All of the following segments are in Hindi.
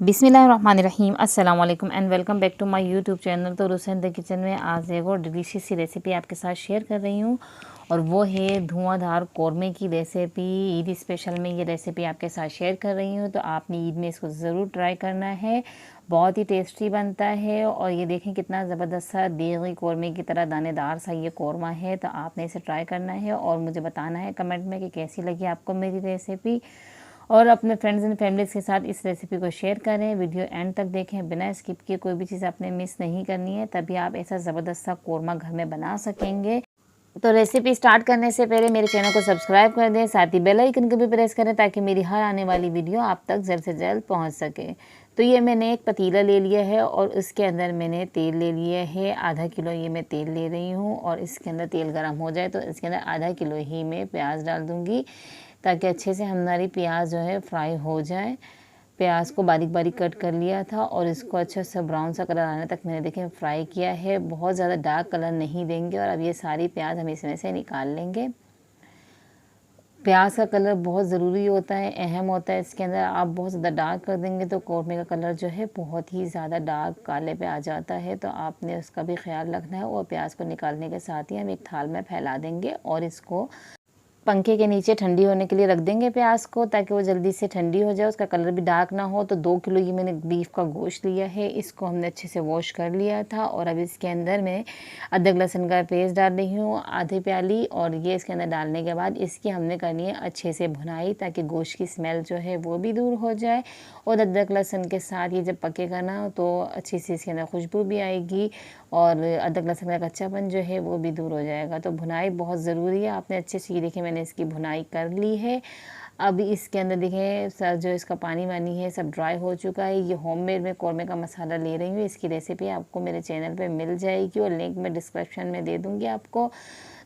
बिस्मिल्लाहिर्रहमानिर्रहीम अस्सलाम वालेकुम and welcome back to my YouTube channel. तो रुसन द किचन में आज एक और डिलीशियस सी रेसिपी आपके साथ शेयर कर रही हूँ और वो है धुआंधार कौरमे की रेसिपी। ईद स्पेशल में ये रेसिपी आपके साथ शेयर कर रही हूँ, तो आपने ईद में इसको ज़रूर ट्राई करना है। बहुत ही टेस्टी बनता है और ये देखें कितना ज़बरदस्त सा देगी कौरमे की तरह दानेदार सा ये कौरमा है। तो आपने इसे ट्राई करना है और मुझे बताना है कमेंट में कि कैसी लगी आपको मेरी रेसिपी, और अपने फ्रेंड्स एंड फैमिलीज़ के साथ इस रेसिपी को शेयर करें। वीडियो एंड तक देखें, बिना स्किप किए कोई भी चीज़ आपने मिस नहीं करनी है, तभी आप ऐसा ज़बरदस्त सा कौरमा घर में बना सकेंगे। तो रेसिपी स्टार्ट करने से पहले मेरे चैनल को सब्सक्राइब कर दें, साथ ही बेल आइकन को भी प्रेस करें ताकि मेरी हर आने वाली वीडियो आप तक जल्द से जल्द पहुंच सके। तो ये मैंने एक पतीला ले लिया है और उसके अंदर मैंने तेल ले लिया है। आधा किलो ये मैं तेल ले रही हूँ और इसके अंदर तेल गर्म हो जाए तो इसके अंदर आधा किलो ही मैं प्याज डाल दूँगी ताकि अच्छे से हमारी प्याज जो है फ्राई हो जाए। प्याज को बारीक बारीक कट कर लिया था और इसको अच्छे से ब्राउन सा कलर आने तक मैंने देखें फ्राई किया है। बहुत ज़्यादा डार्क कलर नहीं देंगे और अब ये सारी प्याज हम इसमें से निकाल लेंगे। प्याज का कलर बहुत ज़रूरी होता है, अहम होता है। इसके अंदर आप बहुत ज़्यादा डार्क कर देंगे तो कौरमे का कलर जो है बहुत ही ज़्यादा डार्क काले पे आ जाता है, तो आपने उसका भी ख्याल रखना है। और प्याज को निकालने के साथ ही हम एक थाल में फैला देंगे और इसको पंखे के नीचे ठंडी होने के लिए रख देंगे प्याज को, ताकि वो जल्दी से ठंडी हो जाए, उसका कलर भी डार्क ना हो। तो 2 किलो ये मैंने बीफ का गोश्त लिया है, इसको हमने अच्छे से वॉश कर लिया था। और अब इसके अंदर मैं अदरक लहसुन का पेस्ट डाल रही हूँ आधी प्याली, और ये इसके अंदर डालने के बाद इसकी हमने करनी है अच्छे से भुनाई, ताकि गोश्त की स्मेल जो है वो भी दूर हो जाए। और अदरक लहसुन के साथ ये जब पकेगा ना तो अच्छी सी इसके अंदर खुशबू भी आएगी और अदरक लहसुन का कच्चापन जो है वो भी दूर हो जाएगा। तो भुनाई बहुत ज़रूरी है। आपने अच्छे से, ये देखिए मैंने इसकी भुनाई कर ली है। अब इसके अंदर देखें सर जो इसका पानी वानी है सब ड्राई हो चुका है। ये होममेड मैं कौरमे का मसाला ले रही हूँ, इसकी रेसिपी आपको मेरे चैनल पे मिल जाएगी और लिंक मैं डिस्क्रिप्शन में दे दूँगी आपको।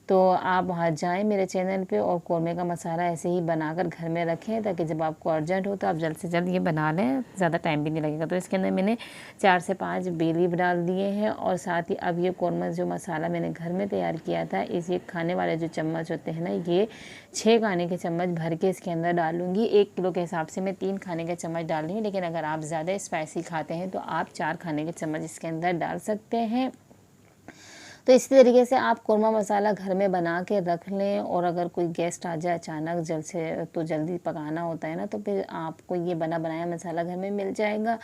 तो आप वहाँ जाएँ मेरे चैनल पे और कौरमे का मसाला ऐसे ही बनाकर घर में रखें, ताकि जब आपको अर्जेंट हो तो आप जल्द से जल्द ये बना लें, ज़्यादा टाइम भी नहीं लगेगा। तो इसके अंदर मैंने 4 से 5 बे लीफ डाल दिए हैं और साथ ही अब ये कौरमा जो मसाला मैंने घर में तैयार किया था, इस ये खाने वाले जो चम्मच होते हैं ना, ये 6 खाने के चम्मच भर के इसके अंदर डालूँगी। 1 किलो के हिसाब से मैं 3 खाने के चम्मच डाल रही हूँ, लेकिन अगर आप ज़्यादा स्पाइसी खाते हैं तो आप 4 खाने के चम्मच इसके अंदर डाल सकते हैं। तो इसी तरीके से आप कौरमा मसाला घर में बना के रख लें, और अगर कोई गेस्ट आ जाए अचानक जल्द से, तो जल्दी पकाना होता है ना, तो फिर आपको ये बना बनाया मसाला घर में मिल जाएगा,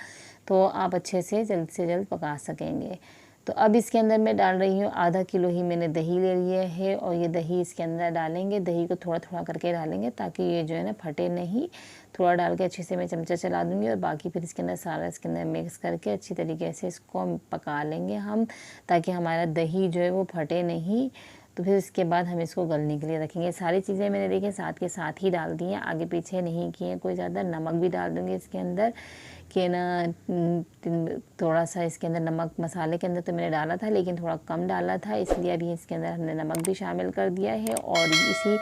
तो आप अच्छे से जल्द पका सकेंगे। तो अब इसके अंदर मैं डाल रही हूँ आधा किलो ही मैंने दही ले लिया है और ये दही इसके अंदर डालेंगे। दही को थोड़ा थोड़ा करके डालेंगे ताकि ये जो है ना फटे नहीं। थोड़ा डाल के अच्छे से मैं चमचा चला दूँगी और बाकी फिर इसके अंदर सारा इसके अंदर मिक्स करके अच्छी तरीके से इसको हम पका लेंगे हम, ताकि हमारा दही जो है वो फटे नहीं। तो फिर इसके बाद हम इसको गलने के लिए रखेंगे। सारी चीज़ें मैंने देखिए साथ के साथ ही डाल दी हैं, आगे पीछे नहीं किए कोई ज़्यादा। नमक भी डाल दूँगी इसके अंदर कि ना थोड़ा सा इसके अंदर नमक, मसाले के अंदर तो मैंने डाला था लेकिन थोड़ा कम डाला था, इसलिए अभी इसके अंदर हमने नमक भी शामिल कर दिया है। और इसी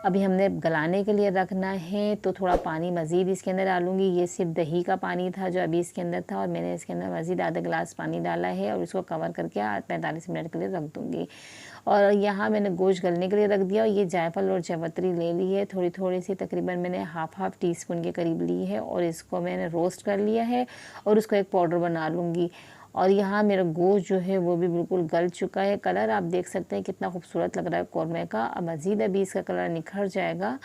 अभी हमने गलाने के लिए रखना है, तो थोड़ा पानी मज़ीद इसके अंदर डालूँगी। ये सिर्फ दही का पानी था जो अभी इसके अंदर था, और मैंने इसके अंदर मज़ीद आधा गिलास पानी डाला है और इसको कवर करके 45 मिनट के लिए रख दूँगी। और यहाँ मैंने गोश्त गलने के लिए रख दिया और ये जायफल और जावित्री ले ली है, थोड़ी थोड़ी सी, तकरीबन मैंने हाफ टी स्पून के करीब ली है, और इसको मैंने रोस्ट कर लिया है और उसको एक पाउडर बना लूँगी। और यहाँ मेरा गोश्त जो है वो भी बिल्कुल गल चुका है। कलर आप देख सकते हैं कितना खूबसूरत लग रहा है कौरमे का। अब मज़ीद अभी इसका कलर निखर जाएगा।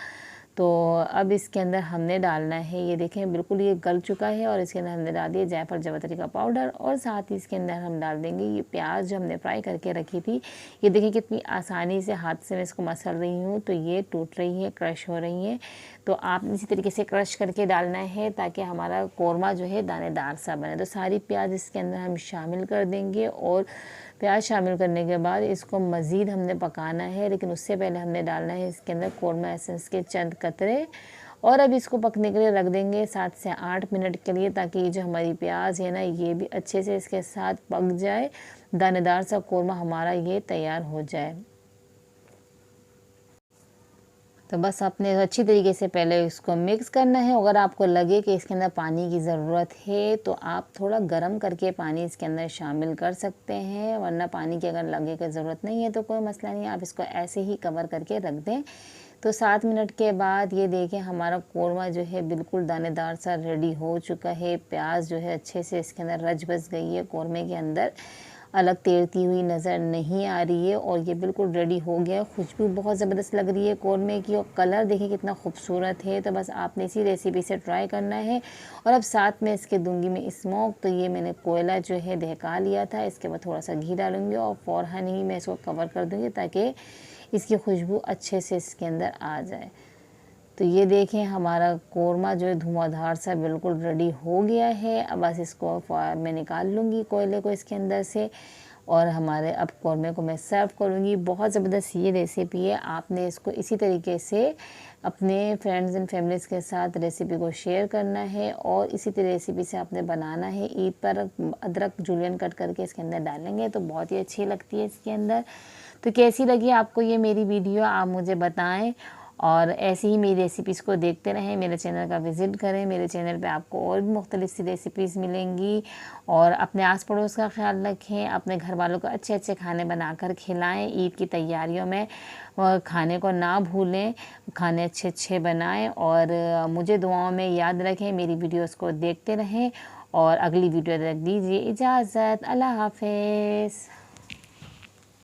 तो अब इसके अंदर हमने डालना है, ये देखें बिल्कुल ये गल चुका है, और इसके अंदर हमने डाल दिया जायफल जावित्री का पाउडर, और साथ ही इसके अंदर हम डाल देंगे ये प्याज जो हमने फ्राई करके रखी थी। ये देखिए कितनी आसानी से हाथ से मैं इसको मसल रही हूँ, तो ये टूट रही है, क्रश हो रही है। तो आप इसी तरीके से क्रश करके डालना है ताकि हमारा कौरमा जो है दानेदार सा बने। तो सारी प्याज इसके अंदर हम शामिल कर देंगे, और प्याज शामिल करने के बाद इसको मज़ीद हमने पकाना है, लेकिन उससे पहले हमने डालना है इसके अंदर कौरमा एसेंस के चंद कतरे। और अब इसको पकने के लिए रख देंगे 7 से 8 मिनट के लिए, ताकि ये जो हमारी प्याज है ना ये भी अच्छे से इसके साथ पक जाए, दानेदार सा कौरमा हमारा ये तैयार हो जाए। तो बस आपने अच्छी तरीके से पहले इसको मिक्स करना है। अगर आपको लगे कि इसके अंदर पानी की ज़रूरत है तो आप थोड़ा गर्म करके पानी इसके अंदर शामिल कर सकते हैं, वरना पानी की अगर लगे कि ज़रूरत नहीं है तो कोई मसला नहीं है, आप इसको ऐसे ही कवर करके रख दें तो 7 मिनट के बाद ये देखें हमारा कोरमा जो है बिल्कुल दानेदार सा रेडी हो चुका है। प्याज जो है अच्छे से इसके अंदर रच बस गई है, कोरमे के अंदर अलग तैरती हुई नज़र नहीं आ रही है और ये बिल्कुल रेडी हो गया। खुशबू बहुत ज़बरदस्त लग रही है कोरमे की और कलर देखिए कितना खूबसूरत है। तो बस आपने इसी रेसिपी से ट्राई करना है। और अब साथ में इसके दूंगी मैं स्मोक। तो ये मैंने कोयला जो है दहका लिया था, इसके बाद थोड़ा सा घी डालूंगी और फ़ौरन ही मैं इसको कवर कर दूँगी ताकि इसकी खुशबू अच्छे से इसके अंदर आ जाए। तो ये देखें हमारा कोरमा जो है धुआंधार सा बिल्कुल रेडी हो गया है। अब बस इसको मैं निकाल लूँगी कोयले को इसके अंदर से और हमारे अब कोरमे को मैं सर्व करूँगी। बहुत ज़बरदस्त ये रेसिपी है। आपने इसको इसी तरीके से अपने फ्रेंड्स एंड फैमिलीज़ के साथ रेसिपी को शेयर करना है और इसी तरह रेसिपी से आपने बनाना है। ईद पर अदरक जूलियन कट करके इसके अंदर डालेंगे तो बहुत ही अच्छी लगती है इसके अंदर। तो कैसी लगी आपको ये मेरी वीडियो, आप मुझे बताएं और ऐसे ही मेरी रेसिपीज़ को देखते रहें। मेरे चैनल का विज़िट करें। मेरे चैनल पे आपको और भी मुख्तलिफ सी रेसिपीज़ मिलेंगी। और अपने आस पड़ोस का ख्याल रखें। अपने घर वालों को अच्छे अच्छे खाने बनाकर खिलाएं। ईद की तैयारियों में खाने को ना भूलें, खाने अच्छे अच्छे बनाएं और मुझे दुआओं में याद रखें। मेरी वीडियोज़ को देखते रहें और अगली वीडियो तक दीजिए इजाज़त। अल्लाह हाफ़िज़।